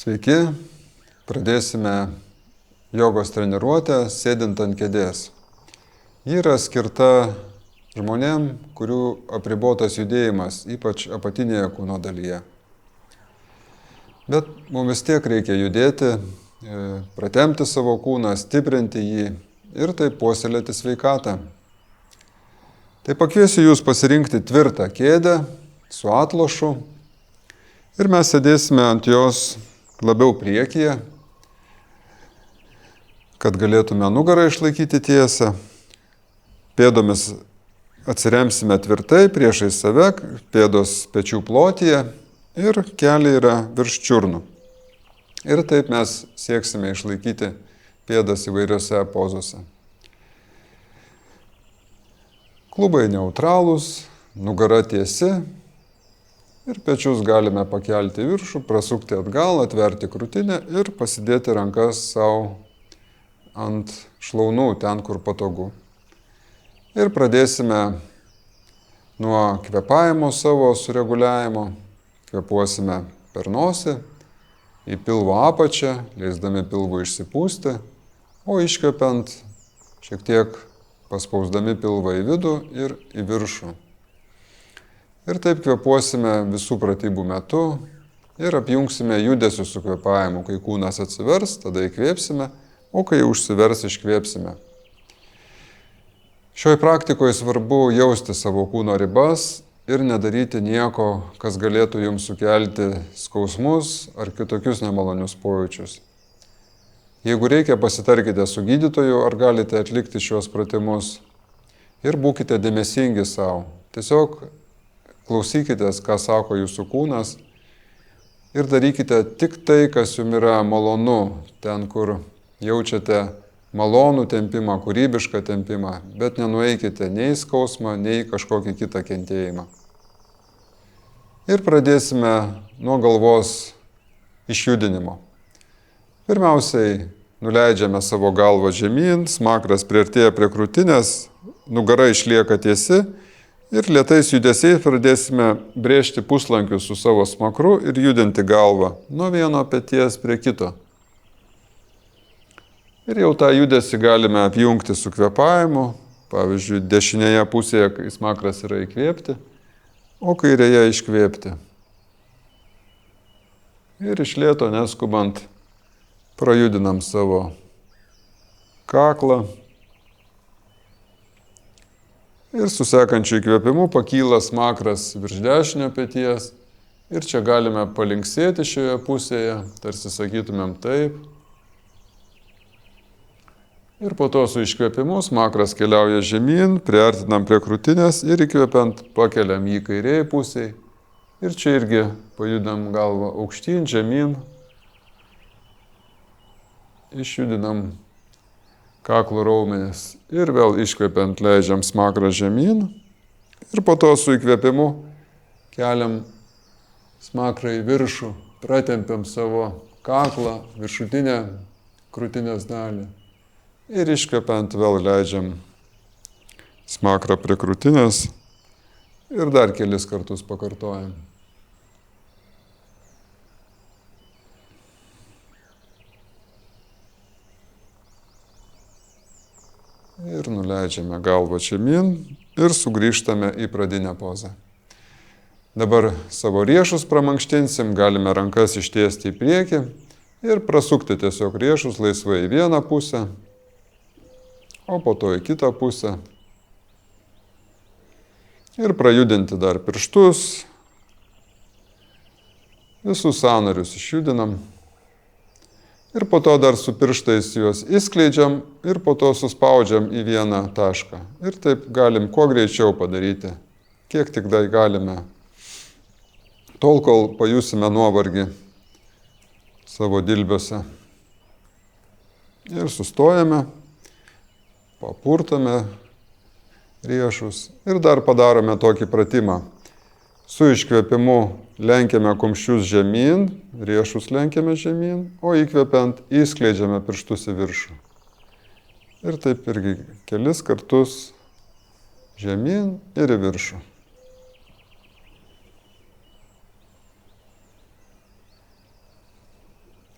Sveiki, pradėsime jogos treniruotę sėdint ant kėdės. Ji yra skirta žmonėm, kurių apribotas judėjimas, ypač apatinėje kūno dalyje. Bet mums vis tiek reikia judėti, pratempti savo kūną, stiprinti jį ir taip puoselėti sveikatą. Tai pakviesiu jūs pasirinkti tvirtą kėdę su atlošu ir mes sėdėsime ant jos labiau priekyje, kad galėtume nugarą išlaikyti tiesą. Pėdomis atsiremsime tvirtai priešais save, pėdos pečių plotyje ir keliai yra virš čiurnų. Ir taip mes sieksime išlaikyti pėdas įvairiose pozose. Klubai neutralūs, nugara tiesi ir pečius galime pakelti viršų, prasukti atgal, atverti krūtinę ir pasidėti rankas savo ant šlaunų, ten, kur patogu. Ir pradėsime nuo kvėpavimo savo sureguliavimo. Kvėpuosime per nosį, į pilvo apačią, leisdami pilvui išsipūsti, o iškvepiant šiek tiek paspausdami pilvą į vidų ir į viršų. Ir taip kvėpuosime visų pratybų metu ir apjungsime judesius su kvėpavimu. Kai kūnas atsivers, tada įkvėpsime, o kai užsivers, iškvėpsime. Šioj praktikoje svarbu jausti savo kūno ribas ir nedaryti nieko, kas galėtų jums sukelti skausmus ar kitokius nemalonius pojūčius. Jeigu reikia, pasitarkite su gydytoju, ar galite atlikti šios pratimus ir būkite dėmesingi savo. Tiesiog klausykitės, ką sako jūsų kūnas ir darykite tik tai, kas jums yra malonu, ten, kur jaučiate malonų tempimą, kūrybišką tempimą, bet nenueikite nei į skausmą, nei į kažkokį kitą kentėjimą. Ir pradėsime nuo galvos išjudinimo. Pirmiausiai nuleidžiame savo galvą žemyn, smakras priartėja prie krūtinės, nugara išlieka tiesi ir lėtais judesiais pradėsime brėžti puslankius su savo smakru ir judinti galvą nuo vieno peties prie kito. Ir jau tą judesį galime apjungti su kvėpavimu, pavyzdžiui, dešinėje pusėje, kai smakras yra įkvėpti, o kairėje iškvėpti. Ir iš lėto neskubant prajudinam savo kaklą. Ir su sekančiu įkvėpimu pakyla smakras virš dešinio peties. Ir čia galime palinksėti šioje pusėje, tarsi sakytumėm taip. Ir po to su iškvėpimu smakras keliauja žemyn, priartinam prie krūtinės ir įkvėpiant pakeliam jį kairėje pusėje. Ir čia irgi pajudam galvą aukštyn, žemyn. Išjudinam kaklo raumenis ir vėl iškvėpiant leidžiam smakrą žemyn. Ir po to su įkvėpimu keliam smakrą į viršų, pratempiam savo kaklą, viršutinę krūtinės dalį. Ir iškvepiant vėl leidžiam smakrą prie krūtinės ir dar kelis kartus pakartojam. Ir nuleidžiame galvą žemyn ir sugrįžtame į pradinę pozą. Dabar savo riešus pramankštinsim, galime rankas ištiesti į priekį ir prasukti tiesiog riešus laisvai į vieną pusę, o po to į kitą pusę. Ir prajudinti dar pirštus. Visus sąnarius išjudinam. Ir po to dar su pirštais juos įskleidžiam ir po to suspaudžiam į vieną tašką. Ir taip galim kuo greičiau padaryti, kiek tik dar galime. Tol, kol pajusime nuovargį savo dilbiuose. Ir sustojame. Papurtame riešus ir dar padarome tokį pratimą. Su iškvėpimu lenkiame kumščius žemyn, riešus lenkiame žemyn, o įkvepiant įskleidžiame pirštus į viršų. Ir taip irgi kelis kartus žemyn ir į viršų.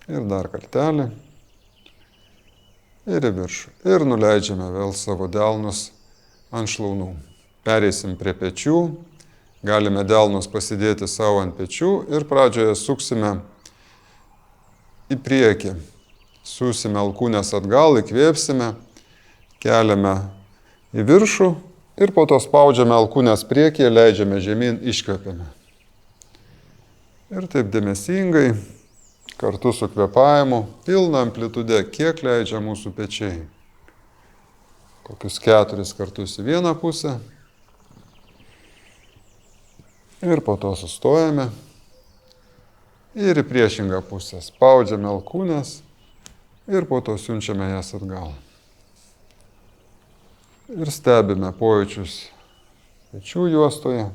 Ir dar kartelį. Ir į viršų. Ir nuleidžiame vėl savo delnus ant šlaunų. Pereisim prie pečių. Galime delnus pasidėti savo ant pečių ir pradžioje suksime į priekį. Susime alkūnės atgal, įkvėpsime, keliame į viršų ir po to spaudžiame alkūnės priekyje, leidžiame žemyn, iškvepiame. Ir taip dėmesingai, kartu su kvėpavimu, pilna amplitude, kiek leidžia mūsų pečiai. Kokius 4 kartus į vieną pusę. Ir po to sustojame. Ir į priešingą pusę. Spaudžiame alkūnės ir po to siunčiame jas atgal. Ir stebime pojūčius pečių juostoje.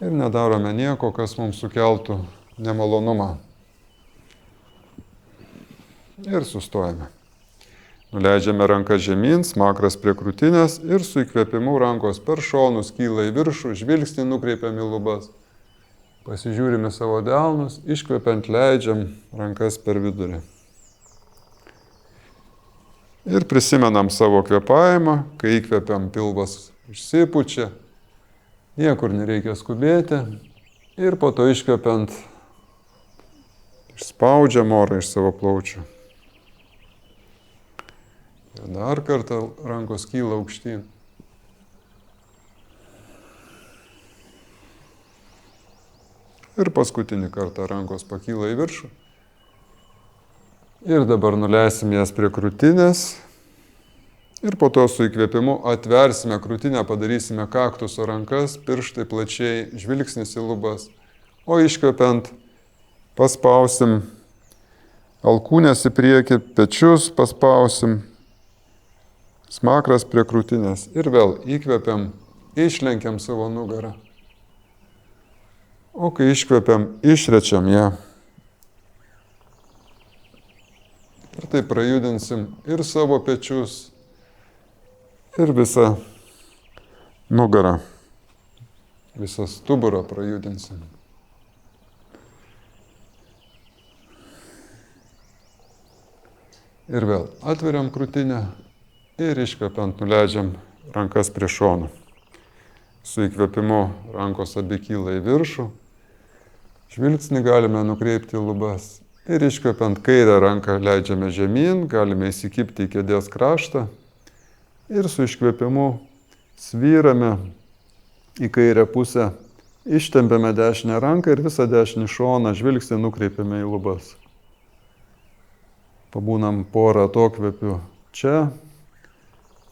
Ir nedarome nieko, kas mums sukeltų nemalonumą. Ir sustojame. Nuleidžiame rankas žemyn, smakras prie krūtinės ir su įkvėpimu rankos per šonus kyla į viršų, žvilgsnį nukreipiam į lubas. Pasižiūrime savo delnus, iškvepiant leidžiam rankas per vidurį. Ir prisimenam savo kvėpavimą, kai įkvepiam pilvas išsipučia, niekur nereikia skubėti ir po to iškvepiant išspaudžiam orą iš savo plaučių. Ir dar kartą rankos kyla aukštyn. Ir paskutinį kartą rankos pakyla į viršų. Ir dabar nuleisim jas prie krūtinės. Ir po to su įkvėpimu atversime krūtinę, padarysime kaktuso rankas, pirštai plačiai, žvilgsnis į lubas. O iškvepiant paspausim alkūnės į priekį, pečius paspausim. Smakras prie krūtinės ir vėl įkvepiam, išlenkiam savo nugarą. O kai iškvepiam, išrečiam ją. Ir taip prajudinsim ir savo pečius, ir visą nugarą, visą stuburą prajudinsim. Ir vėl atveriam krūtinę. Ir iškvepiant nuleidžiam rankas prie šonų. Su įkvėpimu rankos abi kyla į viršų. Žvilgsnį galime nukreipti į lubas. Ir iškvepiant kairę ranką leidžiame žemyn, galime įsikibti į kėdės kraštą. Ir su iškvėpimu svyrame į kairę pusę. Ištempiame dešinę ranką ir visą dešinį šoną žvilgsnį nukreipiame į lubas. Pabūnam porą atokvėpių čia.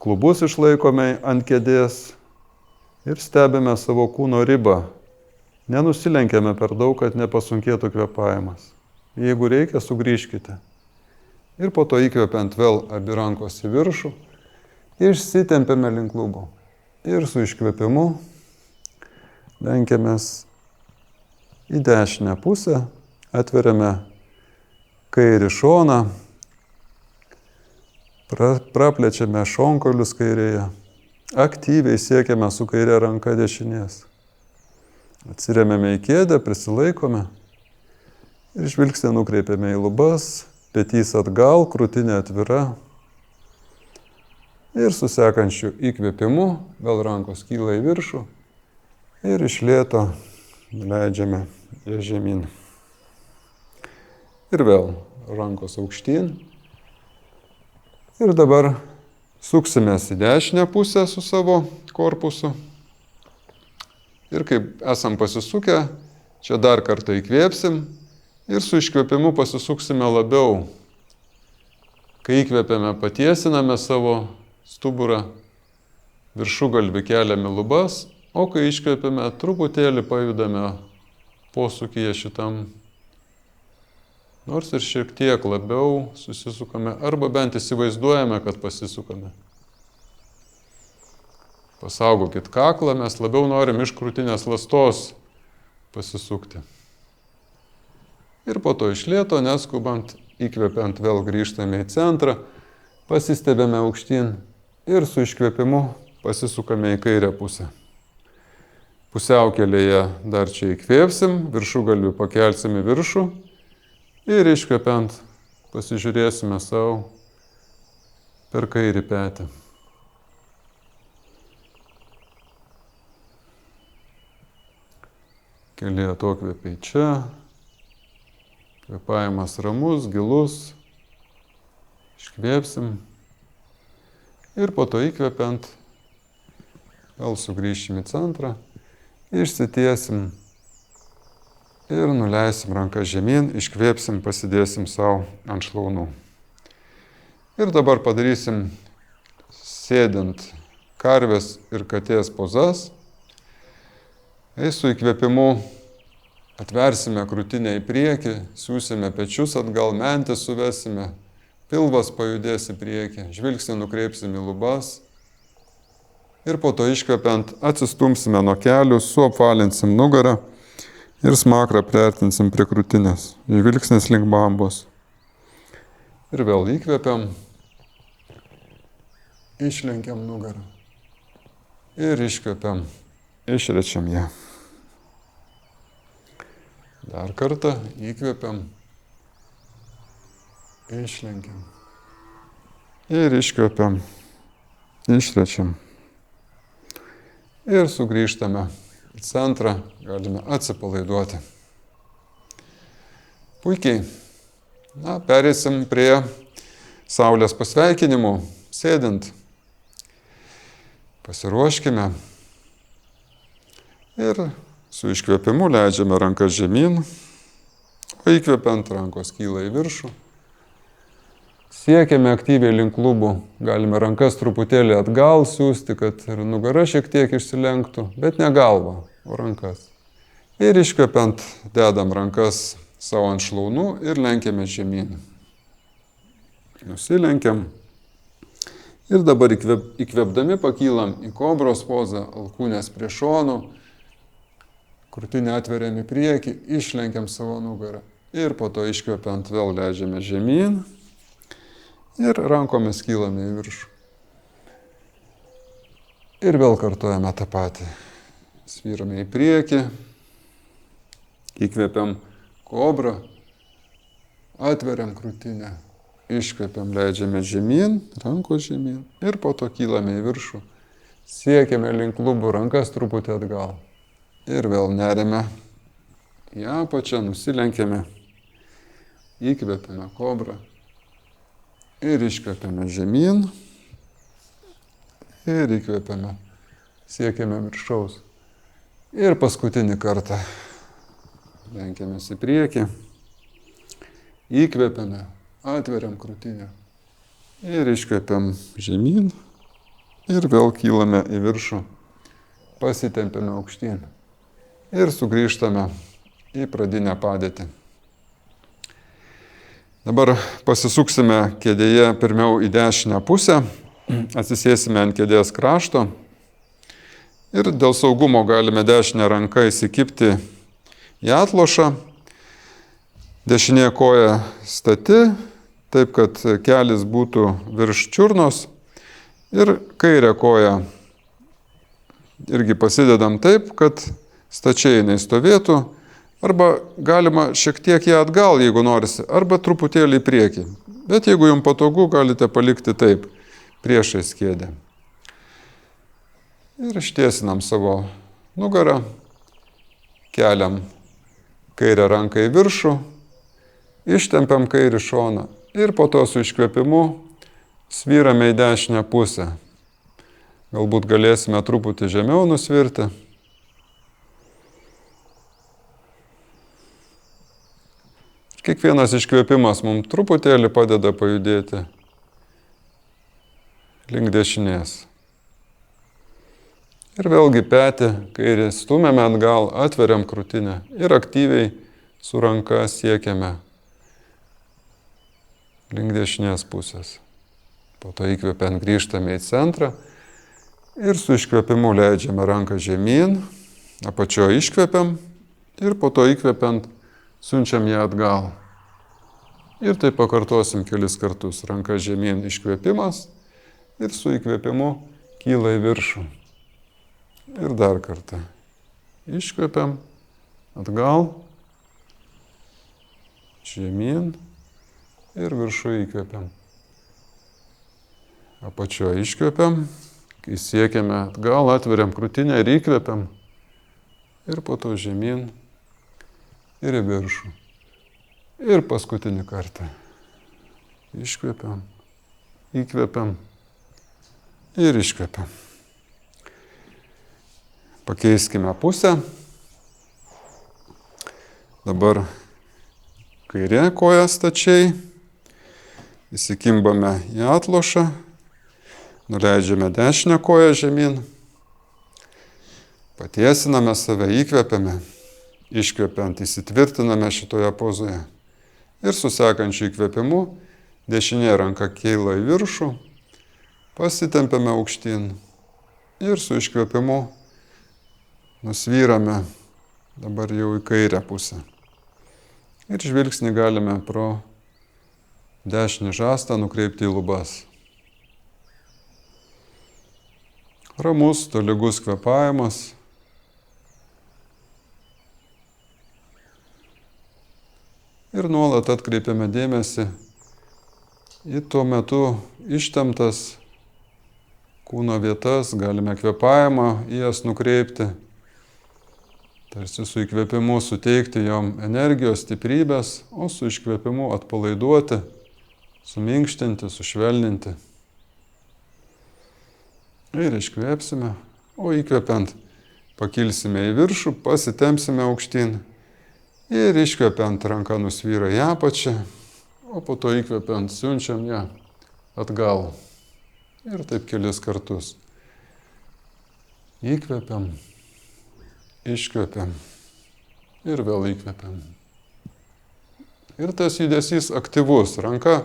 Klubus išlaikome ant kėdės ir stebime savo kūno ribą. Nenusilenkiame per daug, kad nepasunkėtų kvėpavimas. Jeigu reikia, sugrįžkite. Ir po to įkvepiant vėl abi rankos į viršų, išsitempiame link klubų. Ir su iškvėpimu lenkiamės į dešinę pusę, atveriame kairį šoną, praplečiame šonkaulius kairėje, aktyviai siekiame su kairė ranka dešinės. Atsiremiame į kėdę, prisilaikome ir žvilgsnį nukreipiame į lubas, petys atgal, krūtinė atvira. Ir su sekančiu įkvėpimu vėl rankos kyla į viršų ir iš lėto nuleidžiame ją žemyn. Ir vėl rankos aukštyn. Ir dabar suksimės į dešinę pusę su savo korpusu. Ir kaip esam pasisukę, čia dar kartą įkvėpsim ir su iškvėpimu pasisuksime labiau. Kai įkvėpiame, patiesiname savo stuburą, viršugalvį keliame lubas, o kai iškvėpiame, truputėlį pajudame posūkyje šitam. Nors ir šiek tiek labiau susisukame, arba bent įsivaizduojame, kad pasisukame. Pasaugokit kaklą, mes labiau norim iš krūtinės ląstos pasisukti. Ir po to iš lėto, neskubant, įkvepiant vėl grįžtame į centrą, pasistebėme aukštyn ir su iškvėpimu pasisukame į kairę pusę. Pusiaukelėje dar čia įkvėpsim, viršugalvių pakelsim į viršų ir iškvepiant pasižiūrėsime savo per kairį petį. Keli atokvėpiai čia, kvėpavimas ramus, gilus, iškvėpsim ir po to įkvepiant vėl sugrįšim į centrą, išsitiesim ir nuleisim rankas žemyn, iškvėpsim, pasidėsim savo ant šlaunų. Ir dabar padarysim sėdint karvės ir katės pozas. Su įkvėpimu atversime krūtinę į priekį, siūsime pečius atgal, mentis suvesime, pilvas pajudės į priekį, žvilgsnį nukreipsim į lubas. Ir po to iškvepiant atsistumsime nuo kelių, suapvalinsim nugarą ir smakrą priartinsim prie krūtinės. Žvilgsnis link bambos. Ir vėl įkvepiam, išlenkiam nugarą. Ir iškvepiam, išrečiam ją. Dar kartą įkvepiam, išlenkiam. Ir iškvepiam, išrečiam. Ir sugrįžtame į centrą, galime atsipalaiduoti. Puikiai. Pereisim prie saulės pasveikinimų, sėdint. Pasiruoškime. Ir su iškvėpimu leidžiame rankas žemyn, o įkvepiant rankos kyla į viršų. Siekiame aktyviai link klubų, galime rankas truputėlį atgal siūsti, kad ir nugara šiek tiek išsilenktų, bet ne galva, o rankas. Ir iškvepiant dedam rankas savo ant šlaunų ir lenkiame žemyn. Nusilenkiam. Ir dabar įkvėpdami pakylam į kobros pozą, alkūnės prie šonų, krūtinę atveriam į priekį, išlenkiam savo nugarą. Ir po to iškvepiant vėl leidžiame žemyn. Ir rankomis kylame į viršų. Ir vėl kartuojame tą patį. Svyrame į priekį, įkvepiam kobrą, atveriam krūtinę, iškvepiam, leidžiame žemyn, rankos žemyn ir po to kylame į viršų. Siekiame link klubų, rankas truputį atgal. Ir vėl neriame į apačią, nusilenkiame, įkvepiame kobrą. Ir iškvepiame žemyn ir įkvepiame, siekiame viršaus. Ir paskutinį kartą lenkiamės į priekį, įkvepiame, atveriam krūtinę ir iškvepiam žemyn ir vėl kylame į viršų, pasitempiame aukštyn ir sugrįžtame į pradinę padėtį. Dabar pasisuksime kėdėje pirmiau į dešinę pusę, atsisėsime ant kėdės krašto ir dėl saugumo galime dešinę ranką įsikibti į atlošą, dešinė koja stati, taip kad kelis būtų virš čiurnos ir kairę koją irgi pasidedam taip, kad stačiai jinai stovėtų. Arba galima šiek tiek ją atgal, jeigu norisi, arba truputėlį į priekį. Bet jeigu jums patogu, galite palikti taip, priešais kėdę. Ir ištiesinam savo nugarą, keliam kairę ranką į viršų, ištempiam kairį šoną ir po to su iškvėpimu svyrame į dešinę pusę. Galbūt galėsime truputį žemiau nusvirti. Kiekvienas iškvėpimas mums truputėlį padeda pajudėti link dešinės. Ir vėlgi petį kairį stumiame atgal, atveriam krūtinę ir aktyviai su ranka siekiame link dešinės pusės. Po to įkvepiant grįžtame į centrą ir su iškvėpimu leidžiame ranką žemyn, apačioje iškvepiam ir po to įkvepiant siunčiam ją atgal. Ir taip pakartosim kelis kartus. Ranka žemyn iškvėpimas ir su įkvėpimu kyla į viršų. Ir dar kartą. Iškvepiam, atgal, žemyn ir viršų įkvepiam. Apačioje iškvepiam, kai siekiame atgal, atveriam krūtinę ir įkvepiam. Ir po to žemyn ir į viršų. Ir paskutinį kartą. Iškvepiam, įkvepiam ir iškvepiam. Pakeiskime pusę. Dabar kairė koja stačiai. Įsikimbame į atlošą. Nuleidžiame dešinę koją žemyn. Patiesiname save, įkvepiame. Iškvepiant įsitvirtiname šitoje pozoje. Ir su sekančiu įkvėpimu dešinė ranka kyla į viršų. Pasitempiame aukštyn. Ir su iškvėpimu nusvyrame dabar jau į kairę pusę. Ir žvilgsnį galime pro dešinį žastą nukreipti į lubas. Ramus, tolygus kvėpavimas. Ir nuolat atkreipiame dėmesį į tuo metu ištemptas kūno vietas, galime kvėpavimą į jas nukreipti. Tarsi su įkvėpimu suteikti jom energijos, stiprybės, o su iškvėpimu atpalaiduoti, suminkštinti, sušvelninti. Ir iškvėpsime, o įkvėpiant pakilsime į viršų, pasitempsime aukštyn. Ir iškvėpiant ranka nusvyra į apačią, o po to įkvėpiant siunčiam ją atgal. Ir taip kelis kartus. Įkvėpiam. Iškvepiam ir vėl įkvepiam. Ir tas judesys aktyvus. Ranka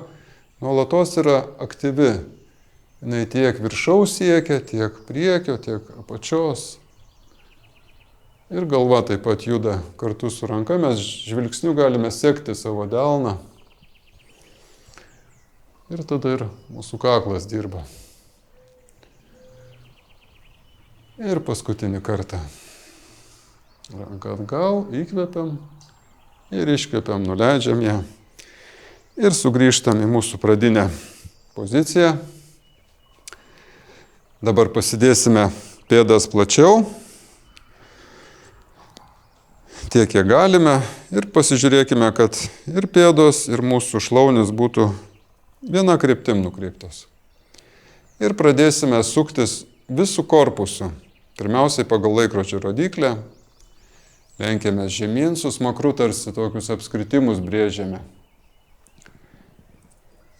nuolatos yra aktyvi. Jis tiek viršaus siekia, tiek priekio, tiek apačios. Ir galva taip pat juda kartu su ranka. Mes žvilgsniu galime sekti savo delną. Ir tada ir mūsų kaklas dirba. Ir paskutinį kartą. Ranką atgal, įkvepiam ir iškvepiam, nuleidžiam ją. Ir sugrįžtam į mūsų pradinę poziciją. Dabar pasidėsime pėdas plačiau, tiek kiek galime. Ir pasižiūrėkime, kad ir pėdos, ir mūsų šlaunis būtų viena kryptim nukreiptos. Ir pradėsime suktis visų korpusu. Pirmiausiai pagal laikrodžio rodyklę. Lenkiamės žemyn, su smakru tarsi tokius apskritimus brėžiame.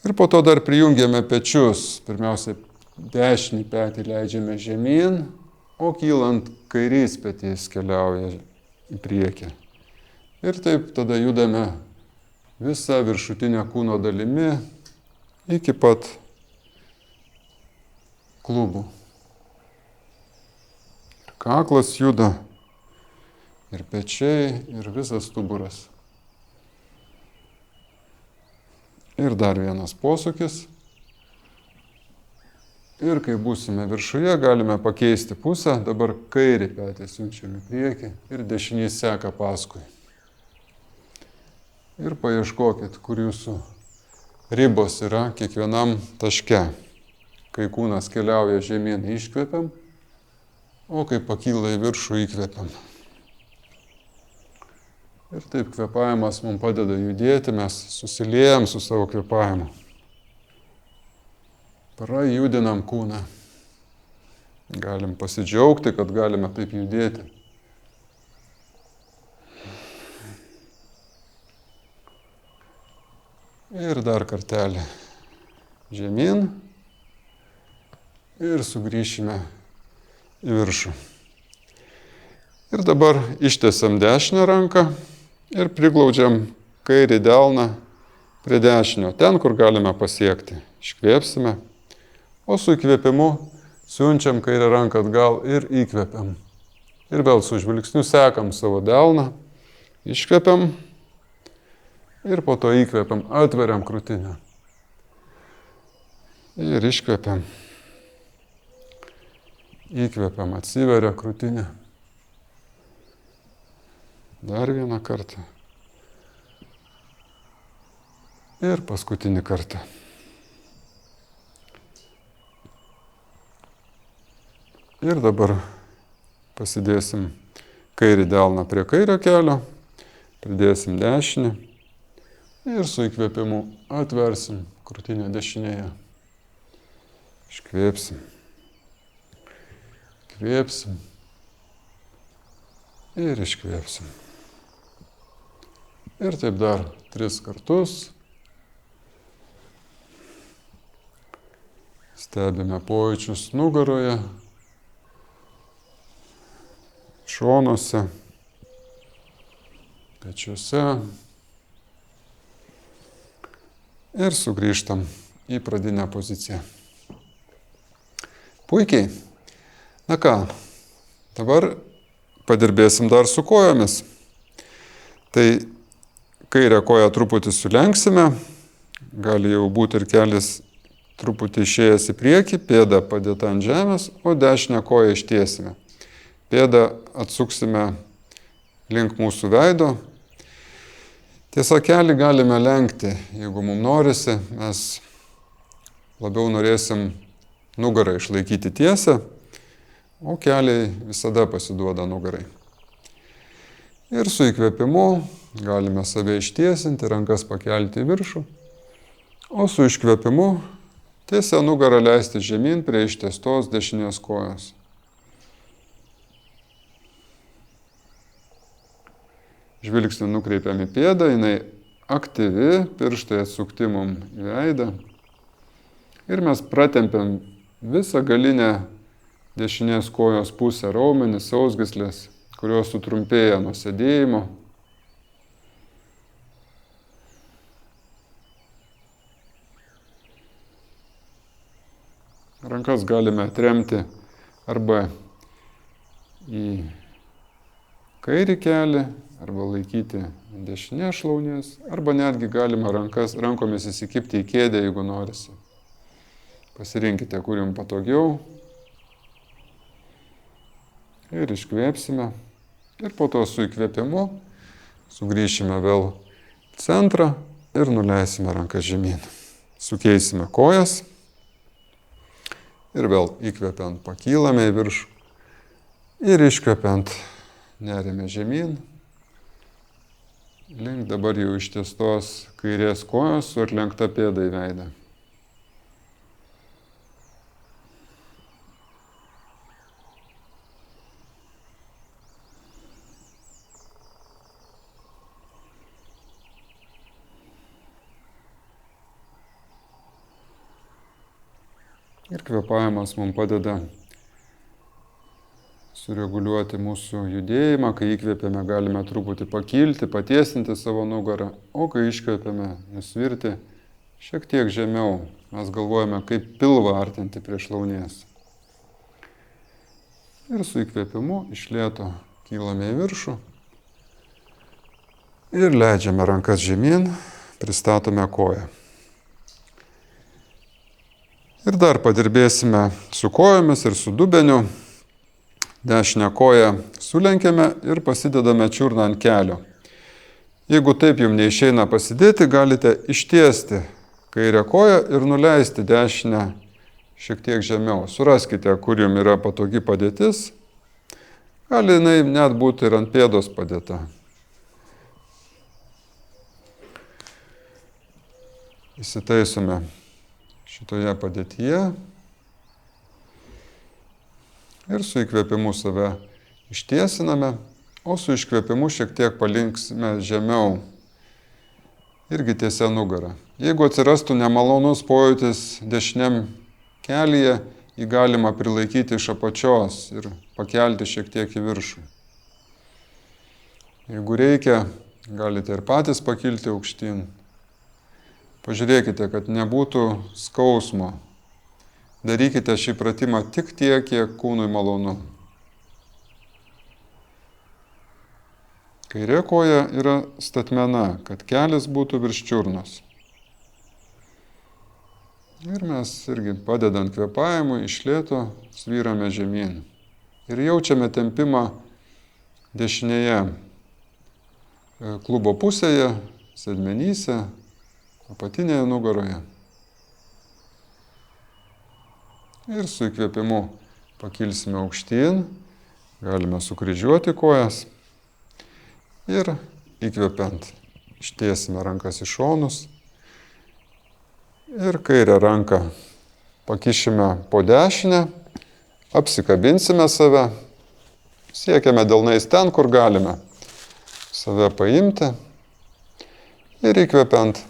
Ir po to dar prijungiame pečius. Pirmiausiai dešinį petį leidžiame žemyn, o kylant kairys petys keliauja į priekį. Ir taip tada judame visą viršutinę kūno dalimi iki pat klubų. Kaklas juda. Ir pečiai, ir visas stuburas. Ir dar vienas posūkis. Ir kai būsime viršuje, galime pakeisti pusę. Dabar kairį petį siunčiam į priekį ir dešinys seka paskui. Ir paieškokit, kur jūsų ribos yra kiekvienam taške. Kai kūnas keliauja žemyn, iškvepiam, o kai pakyla į viršų, įkvepiam. Ir taip kvėpavimas mums padeda judėti, mes susiliejam su savo kvėpavimu. Prajudinam kūną. Galim pasidžiaugti, kad galime taip judėti. Ir dar kartelį žemyn. Ir sugrįšime į viršų. Ir dabar ištiesiam dešinę ranką. Ir priglaudžiam kairį delną prie dešinio, ten, kur galime pasiekti. Iškvėpsime, o su įkvėpimu siunčiam kairę ranką atgal ir įkvėpiam. Ir vėl su žvilgsniu sekam savo delną, iškvėpiam ir po to įkvėpiam, atveriam krūtinę. Ir iškvėpiam. Įkvėpiam, atsiveria krūtinė. Dar vieną kartą. Ir paskutinį kartą. Ir dabar pasidėsim kairį delną prie kairio kelio, pridėsim dešinį ir su įkvėpimu atversim krūtinę dešinėje. Iškvėpsim. Kvėpsim. Ir iškvėpsim. Ir taip dar 3 kartus. Stebime pojūčius nugaroje, šonuose, pečiuose. Ir sugrįžtam į pradinę poziciją. Puikiai. Na ką, dabar padirbėsim dar su kojomis. Tai kairę koją truputį sulenksime, gali jau būti ir kelis truputį išėjęs į priekį, pėda padėta ant žemės, o dešinę koją ištiesime. Pėdą atsuksime link mūsų veido. Tiesa, kelį galime lenkti, jeigu mums norisi, mes labiau norėsim nugarą išlaikyti tiesę, o keliai visada pasiduoda nugarai. Ir su įkvėpimu galime save ištiesinti, rankas pakelti į viršų, o su iškvėpimu tiesia nugarą leisti žemyn prie ištiestos dešinės kojos. Žvilgsnį nukreipiam į pėdą, jinai aktyvi, pirštai atsukti mum į veidą. Ir mes pratempiam visą galinę dešinės kojos pusę, raumenis, sausgyslės, kurios sutrumpėja nuo sėdėjimo. Rankas galime atremti arba į kairį kelį, arba laikyti dešinės šlaunies, arba netgi galima rankomis įsikibti į kėdę, jeigu norisi. Pasirinkite, kur jums patogiau. Ir iškvėpsime. Ir po to su įkvėpimu sugrįšime vėl į centrą ir nuleisime rankas žemyn. Sukeisime kojas. Ir vėl įkvepiant pakylame į viršų ir iškvepiant neriame žemyn. Link dabar jau ištiestos kairės kojos su atlenkta pėda į veidą. Ir kvėpavimas mums padeda sureguliuoti mūsų judėjimą. Kai įkvėpiame, galime truputį pakilti, patiesinti savo nugarą, o kai iškvėpiame, nusvirti šiek tiek žemiau. Mes galvojame, kaip pilvą artinti prie šlaunies. Ir su įkvėpimu iš lėto kylame į viršų ir leidžiame rankas žemyn, pristatome koją. Ir dar padirbėsime su kojomis ir su dubeniu. Dešinę koją sulenkiame ir pasidedame čiurną ant kelio. Jeigu taip jums neišeina pasidėti, galite ištiesti kairę koją ir nuleisti dešinę šiek tiek žemiau. Suraskite, kur jums yra patogi padėtis. Gali jinai net būti ir ant pėdos padėta. Įsitaisome šitoje padėtyje ir su įkvėpimu save ištiesiname, o su iškvėpimu šiek tiek palinksime žemiau, irgi tiesia nugara. Jeigu atsirastų nemalonus pojūtis dešiniam kelyje, jį galima prilaikyti iš apačios ir pakelti šiek tiek į viršų. Jeigu reikia, galite ir patys pakilti aukštyn. Pažiūrėkite, kad nebūtų skausmo. Darykite šį pratimą tik tiek, kiek kūnui malonu. Kairė koja yra statmena, kad kelias būtų virš čiurnos. Ir mes irgi padedant kvėpavimui iš lėto svyrame žemyn. Ir jaučiame tempimą dešinėje klubo pusėje, sėdmenyse, apatinėje nugaroje. Ir su įkvėpimu pakilsime aukštyn, galime sukryžiuoti kojas ir įkvėpiant ištiesime rankas į šonus ir kairę ranką pakišime po dešinę, apsikabinsime save, siekiame delnais ten, kur galime save paimti ir įkvėpiant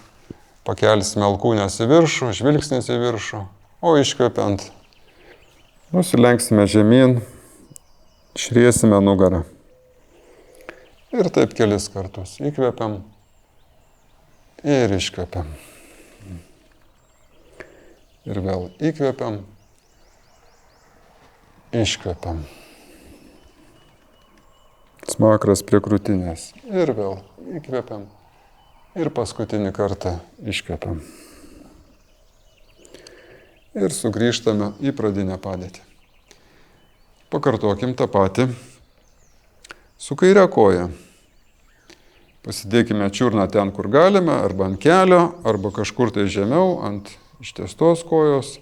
pakelsime alkūnes į viršų, žvilgsnis į viršų, o iškvėpiant nusilenksime žemyn, šriesime nugarą. Ir taip kelis kartus įkvėpiam ir iškvėpiam. Ir vėl įkvėpiam, iškvėpiam. Smakras prie krūtinės. Ir vėl įkvėpiam. Ir paskutinį kartą iškvėpiam. Ir sugrįžtame į pradinę padėtį. Pakartokim tą patį su kaire koja. Pasidėkime čiurną ten, kur galime, arba ant kelio, arba kažkur tai žemiau, ant ištiestos kojos.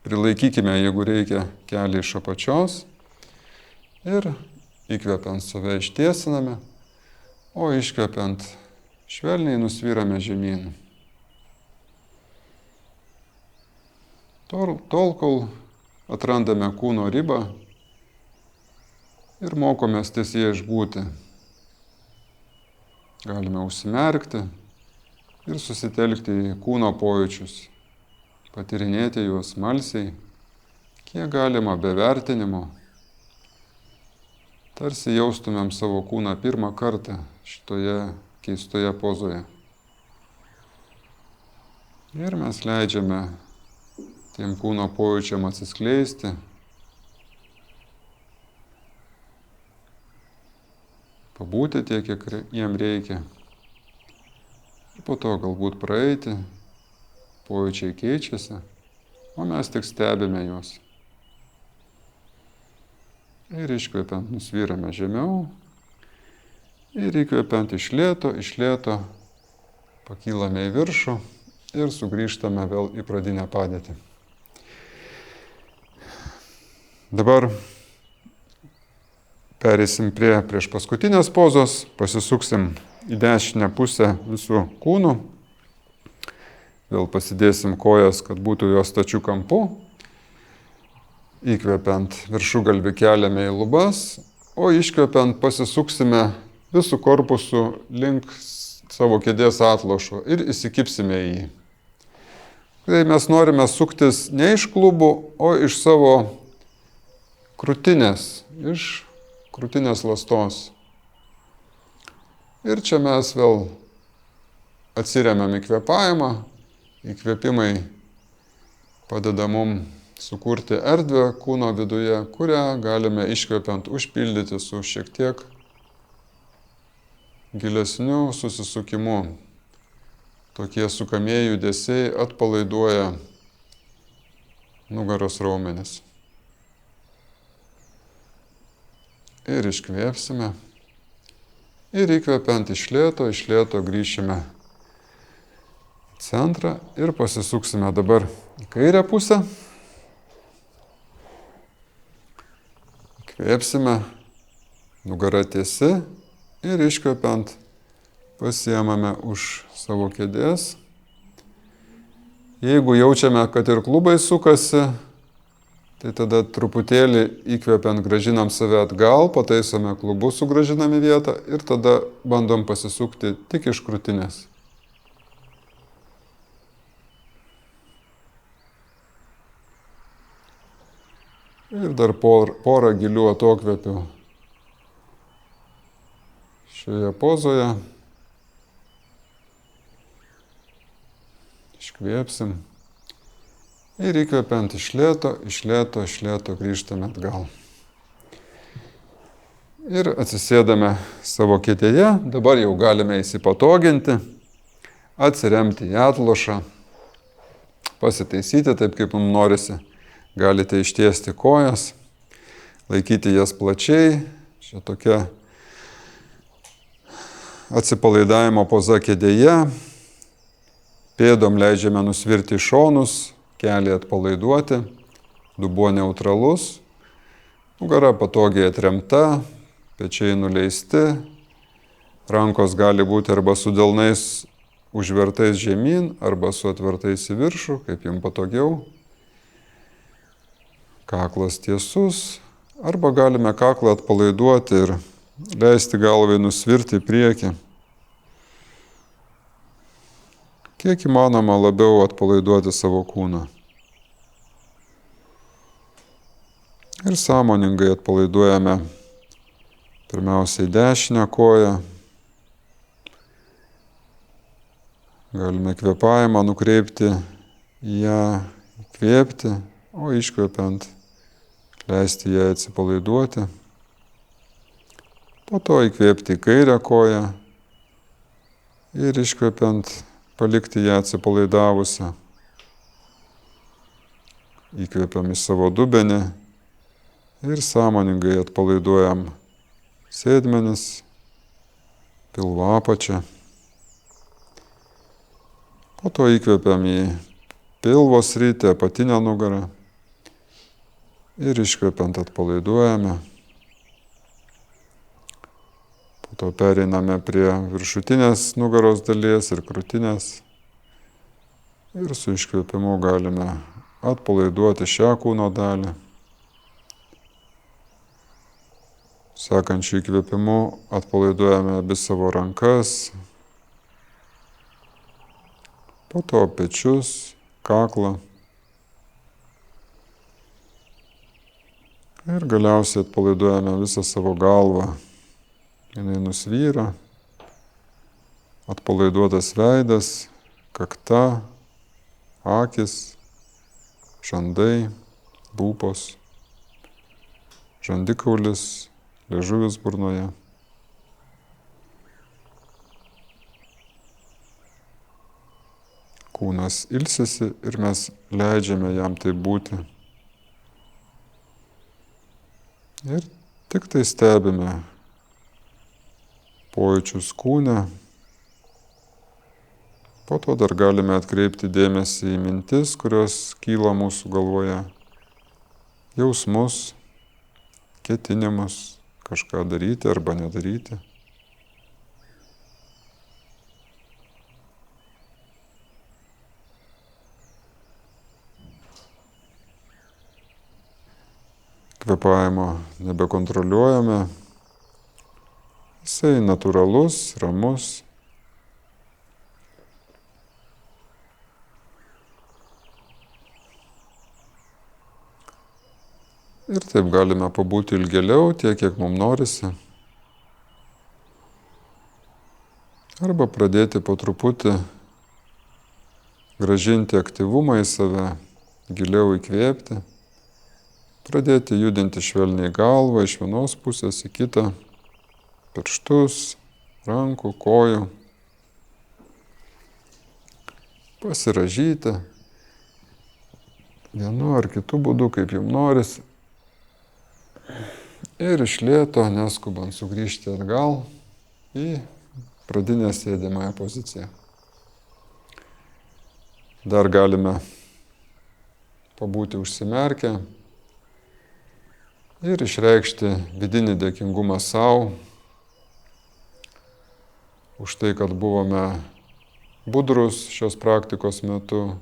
Prilaikykime, jeigu reikia, kelį iš apačios. Ir įkvepiant save ištiesiname, o iškvepiant švelniai nusvyrame žemyn. Tol, kol atrandame kūno ribą ir mokomės ties jie išbūti. Galime užsimerkti ir susitelkti į kūno pojūčius, patyrinėti juos smalsiai, kiek galima be vertinimo. Tarsi jaustumėm savo kūną pirmą kartą šitoje keistoje pozoje. Ir mes leidžiame tiem kūno pojūčiam atsiskleisti. Pabūti tiek, kiek jiem reikia. Ir po to galbūt praeiti, pojūčiai keičiasi, o mes tik stebime juos. Ir iškvepiant nusvyrame žemiau. Ir įkvepiant iš lėto pakylame į viršų ir sugrįžtame vėl į pradinę padėtį. Dabar pereisim prie prieš paskutinės pozos, pasisuksim į dešinę pusę visų kūnų. Vėl pasidėsim kojas, kad būtų jos stačių kampų. Įkvepiant viršugalvį keliame į lubas, o iškvepiant pasisuksime visų korpusų link savo kėdės atlošo ir įsikipsime į jį. Tai mes norime suktis ne iš klubų, o iš savo krūtinės, iš krūtinės lastos. Ir čia mes vėl atsiremiam į kvėpavimą. Įkvėpimai padeda mums sukurti erdvę kūno viduje, kurią galime iškvepiant užpildyti su šiek tiek gilesniu susisukimu. Tokie sukamieji judesiai atpalaiduoja nugaros raumenis. Ir iškvėpsime. Ir įkvepiant iš lėto grįšime į centrą ir pasisuksime dabar į kairę pusę. Įkvėpsime, nugara tiesi ir iškvepiant pasiemame už savo kėdės. Jeigu jaučiame, kad ir klubai sukasi, tai tada truputėlį įkvepiant grąžinam save atgal, pataisome klubus, sugrąžinam į vietą ir tada bandom pasisukti tik iš krūtinės. Ir dar porą gilių atokvėpių šioje pozoje. Iškvėpsim. Ir įkvepiant iš lėto grįžtame atgal. Ir atsisėdame savo kėdėje. Dabar jau galime įsipatoginti, atsiremti į atlošą, pasitaisyti taip, kaip jums norisi. Galite ištiesti kojas, laikyti jas plačiai. Čia tokia atsipalaidavimo poza kėdėje, pėdom leidžiame nusvirti į šonus, kelį atpalaiduoti, dubuo neutralus, nugara patogiai atremta, pečiai nuleisti, rankos gali būti arba su delnais užvertais žemyn, arba su atvertais į viršų, kaip jums patogiau. Kaklas tiesus, arba galime kaklą atpalaiduoti ir leisti galvai nusvirti į priekį. Kiek įmanoma labiau atpalaiduoti savo kūną. Ir sąmoningai atpalaiduojame pirmiausiai dešinę koją. Galime kvėpavimą nukreipti į ją, įkvėpti, o iškvėpiant leisti ją atsipalaiduoti. Po to įkvėpti į kairę koją ir iškvėpiant palikti ją atsipalaidavusią. Įkvėpiam į savo dubenį ir sąmoningai atpalaiduojam sėdmenis, pilvo apačią. Po to įkvėpiam į pilvo sritį, apatinę nugarą ir iškvėpiant atpalaiduojame. Po to pereiname prie viršutinės nugaros dalies ir krūtinės ir su iškvėpimu galime atpalaiduoti šią kūno dalį. Sekančiu įkvėpimu atpalaiduojame abi savo rankas, po to pečius, kaklą ir galiausiai atpalaiduojame visą savo galvą. Jinai nusvyra, atpalaiduotas veidas, kakta, akys, žandai, lūpos, žandikaulis, liežuvis burnoje. Kūnas ilsisi ir mes leidžiame jam tai būti. Ir tik tai stebime pojūčius kūne. Po to dar galime atkreipti dėmesį į mintis, kurios kyla mūsų galvoje, jausmus, ketinimus, kažką daryti arba nedaryti. Kvėpavimo nebekontroliuojame. Jisai natūralus, ramus. Ir taip galime pabūti ilgėliau, tiek, kiek mums norisi. Arba pradėti po truputį grąžinti aktyvumą į save, giliau įkvėpti. Pradėti judinti švelniai galvą iš vienos pusės į kitą, pirštus, rankų, kojų. Pasirąžyti vienu ar kitu būdu, kaip jums norisi. Ir iš lėto, neskubant, sugrįžti atgal į pradinę sėdimąją poziciją. Dar galime pabūti užsimerkę ir išreikšti vidinį dėkingumą savo už tai, kad buvome budrus šios praktikos metu,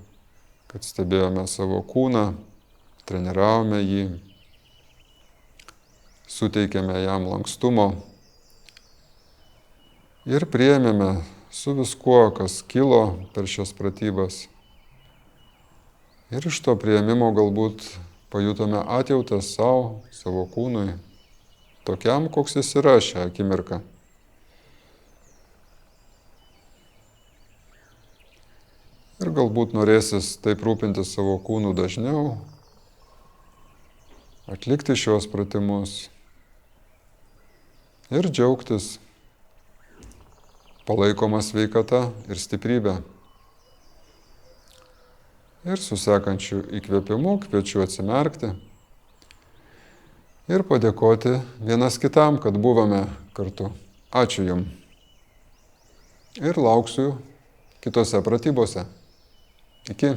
kad stebėjome savo kūną, treniravome jį, suteikėme jam lankstumo ir priėmėme su viskuo, kas kilo per šias pratybas. Ir iš to priėmimo galbūt pajutome atjautą savo, savo kūnui, tokiam, koks jis yra šią akimirką. Ir galbūt norėsis taip rūpintis savo kūnų dažniau, atlikti šios pratimus ir džiaugtis palaikoma sveikata ir stiprybė. Ir su sekančiu įkvėpimu kviečiu atsimerkti ir padėkoti vienas kitam, kad buvome kartu. Ačiū Jums. ir lauksiu kitose pratybose. Iki.